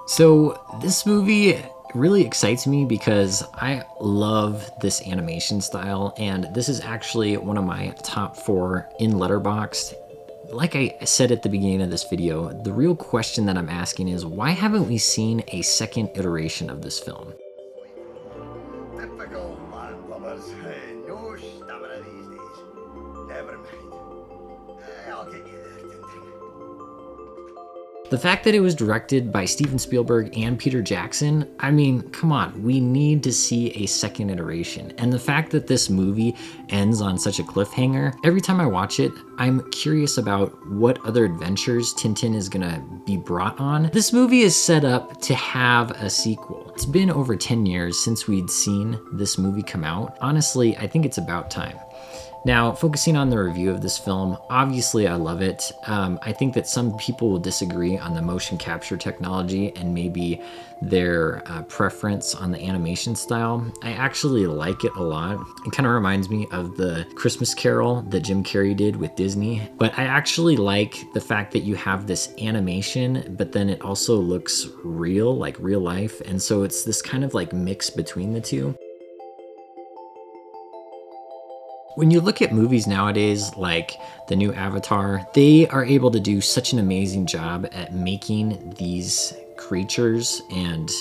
So this movie really excites me because I love this animation style, and this is actually one of my top 4 in Letterboxd. Like I said at the beginning of this video, the real question that I'm asking is, why haven't we seen a second iteration of this film? Typical landlubbers. No stamina these days. Never mind. I'll get you there, Tintin. The fact that it was directed by Steven Spielberg and Peter Jackson, I mean, come on, we need to see a second iteration. And the fact that this movie ends on such a cliffhanger, every time I watch it, I'm curious about what other adventures Tintin is gonna be brought on. This movie is set up to have a sequel. It's been over 10 years since we'd seen this movie come out. Honestly, I think it's about time. Now, focusing on the review of this film, obviously I love it. I think that some people will disagree on the motion capture technology and maybe their preference on the animation style. I actually like it a lot. It kind of reminds me of the Christmas Carol that Jim Carrey did with Disney. But I actually like the fact that you have this animation, but then it also looks real, like real life. And so it's this kind of like mix between the two. When you look at movies nowadays, like the new Avatar, they are able to do such an amazing job at making these creatures and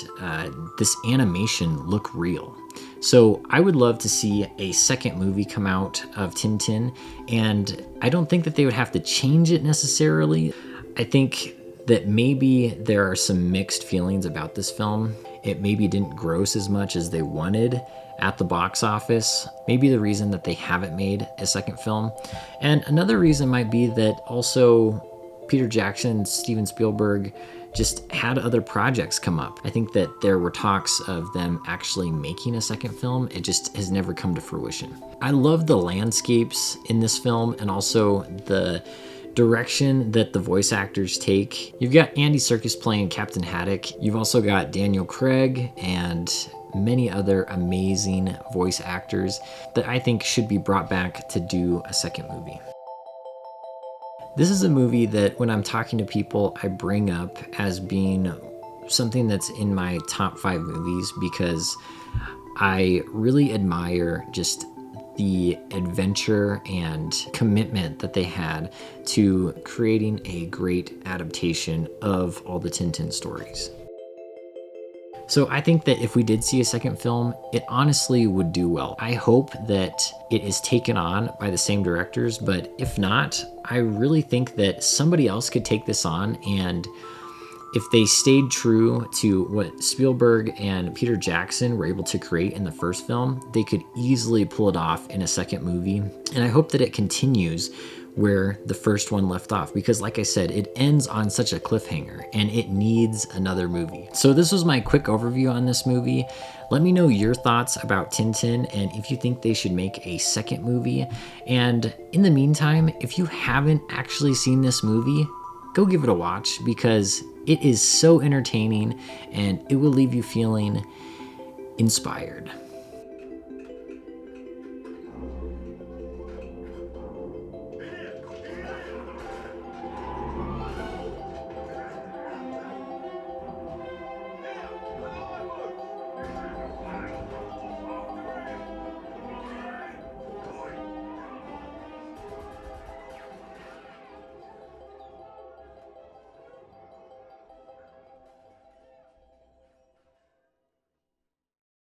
this animation look real. So I would love to see a second movie come out of Tintin, and I don't think that they would have to change it necessarily. I think that maybe there are some mixed feelings about this film. It maybe didn't gross as much as they wanted at the box office. Maybe the reason that they haven't made a second film. And another reason might be that also Peter Jackson, Steven Spielberg just had other projects come up. I think that there were talks of them actually making a second film. It just has never come to fruition. I love the landscapes in this film and also the direction that the voice actors take. You've got Andy Serkis playing Captain Haddock. You've also got Daniel Craig and many other amazing voice actors that I think should be brought back to do a second movie. This is a movie that when I'm talking to people, I bring up as being something that's in my top 5 movies because I really admire just the adventure and commitment that they had to creating a great adaptation of all the Tintin stories. So I think that if we did see a second film, it honestly would do well. I hope that it is taken on by the same directors, but if not, I really think that somebody else could take this on, and if they stayed true to what Spielberg and Peter Jackson were able to create in the first film, they could easily pull it off in a second movie. And I hope that it continues where the first one left off, because like I said, it ends on such a cliffhanger and it needs another movie. So this was my quick overview on this movie. Let me know your thoughts about Tintin and if you think they should make a second movie. And in the meantime, if you haven't actually seen this movie, go give it a watch because it is so entertaining and it will leave you feeling inspired.